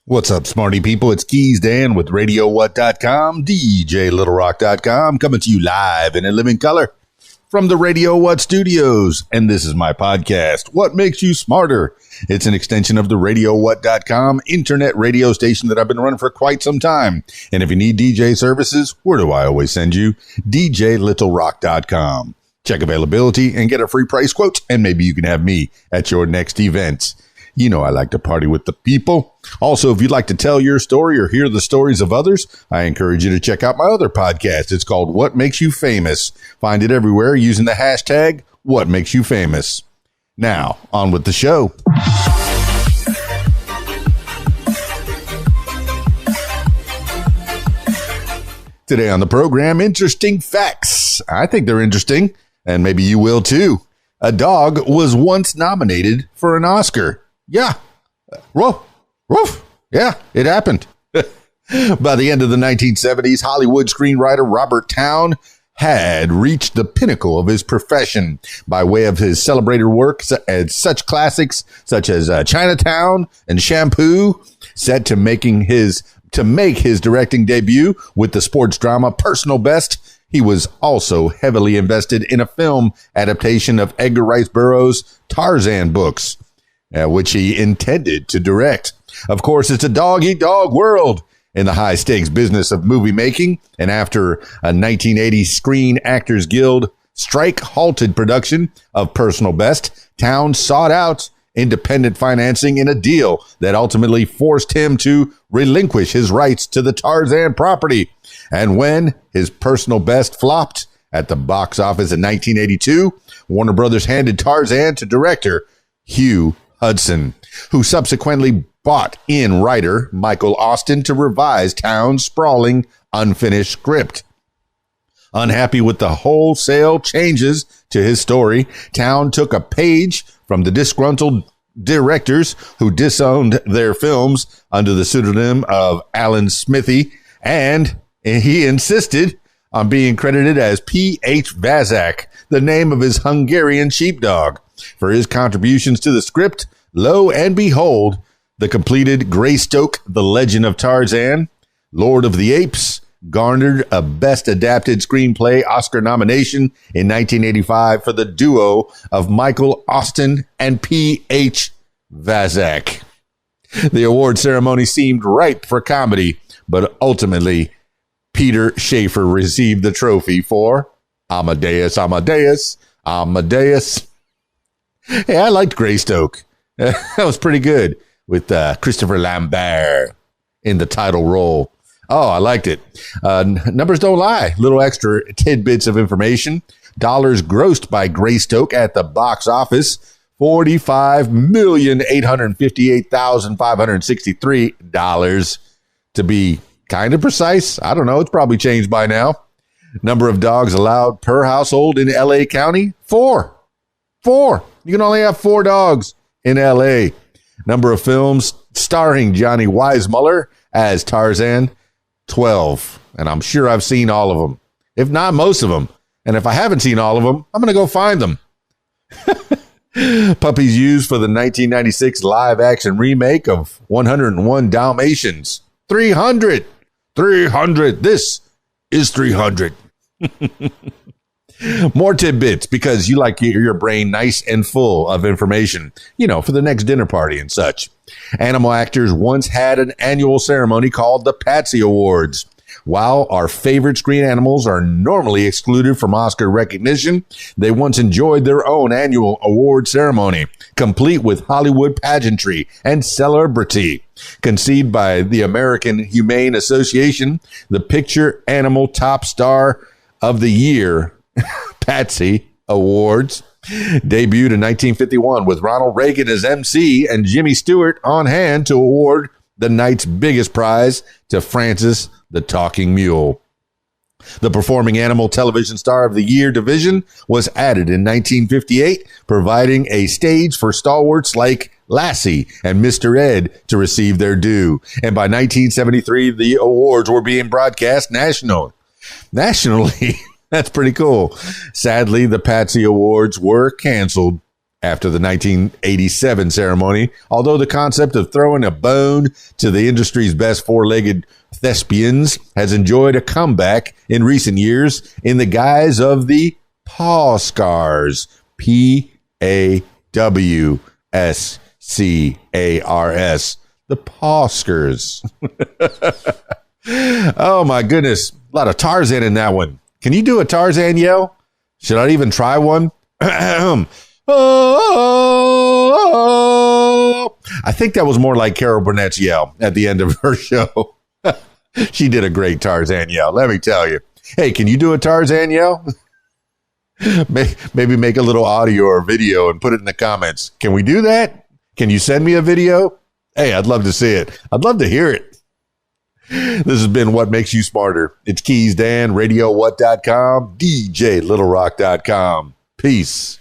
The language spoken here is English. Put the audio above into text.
What's up, smarty people? It's KeysDAN with RadioWhat.com, DJLittleRock.com, coming to you live and in living color from the Radio What studios. And this is my podcast, What Makes You Smarter? It's an extension of the RadioWhat.com internet radio station that I've been running for quite some time. And if you need DJ services, where do I always send you? DJLittleRock.com. Check availability and get a free price quote, and maybe you can have me at your next event. You know I like to party with the people. Also, if you'd like to tell your story or hear the stories of others, I encourage you to check out my other podcast. It's called What Makes You Famous. Find it everywhere using the hashtag What Makes You Famous. Now, on with the show. Today on the program, interesting facts. I think they're interesting, and maybe you will too. A dog was once nominated for an Oscar. Yeah. Woof. Woof. Yeah, it happened. By the end of the 1970s, Hollywood screenwriter Robert Towne had reached the pinnacle of his profession by way of his celebrated work as such classics such as Chinatown and Shampoo, set to make his directing debut with the sports drama Personal Best. He was also heavily invested in a film adaptation of Edgar Rice Burroughs' Tarzan books, which he intended to direct. Of course, it's a dog-eat-dog world in the high-stakes business of movie making, and after a 1980 Screen Actors Guild strike halted production of Personal Best, Towne sought out independent financing in a deal that ultimately forced him to relinquish his rights to the Tarzan property. And when his Personal Best flopped at the box office in 1982, Warner Brothers handed Tarzan to director Hugh Hudson, who subsequently bought in writer Michael Austen to revise Towne's sprawling, unfinished script. Unhappy with the wholesale changes to his story, Towne took a page from the disgruntled directors who disowned their films under the pseudonym of Alan Smithy, and he insisted on being credited as P.H. Vazak, the name of his Hungarian sheepdog, for his contributions to the script. Lo and behold, the completed Greystoke, The Legend of Tarzan, Lord of the Apes, garnered a Best Adapted Screenplay Oscar nomination in 1985 for the duo of Michael Austen and P.H. Vazak. The award ceremony seemed ripe for comedy, but ultimately, Peter Schaefer received the trophy for Amadeus, Amadeus, Amadeus. Hey, I liked Greystoke. That was pretty good with Christopher Lambert in the title role. Oh, I liked it. Numbers don't lie. Little extra tidbits of information. Dollars grossed by Greystoke at the box office, $45,858,563. To be kind of precise, I don't know. It's probably changed by now. Number of dogs allowed per household in L.A. County, 4. You can only have 4 dogs in L.A. Number of films starring Johnny Weissmuller as Tarzan, 12. And I'm sure I've seen all of them, if not most of them. And if I haven't seen all of them, I'm going to go find them. Puppies used for the 1996 live-action remake of 101 Dalmatians. 300. This is 300. More tidbits, because you like your brain nice and full of information, for the next dinner party and such. Animal actors once had an annual ceremony called the Patsy Awards. While our favorite screen animals are normally excluded from Oscar recognition, they once enjoyed their own annual award ceremony, complete with Hollywood pageantry and celebrity. Conceived by the American Humane Association, the Picture Animal Top Star of the Year Patsy Awards debuted in 1951 with Ronald Reagan as MC and Jimmy Stewart on hand to award the night's biggest prize to Francis the Talking Mule. The Performing Animal Television Star of the Year division was added in 1958, providing a stage for stalwarts like Lassie and Mr. Ed to receive their due. And by 1973, the awards were being broadcast nationally. That's pretty cool. Sadly, the Patsy Awards were canceled after the 1987 ceremony, although the concept of throwing a bone to the industry's best four-legged thespians has enjoyed a comeback in recent years in the guise of the paw scars. Pawscars. The Pawskers. Oh my goodness. A lot of Tarzan in that one. Can you do a Tarzan yell? Should I even try one? Oh, I think that was more like Carol Burnett's yell at the end of her show. She did a great Tarzan yell, let me tell you. Hey, can you do a Tarzan yell? Maybe make a little audio or video and put it in the comments. Can we do that? Can you send me a video? Hey, I'd love to see it. I'd love to hear it. This has been What Makes You Smarter. It's KeysDAN, RadioWhat.com, DJLittleRock.com. Peace.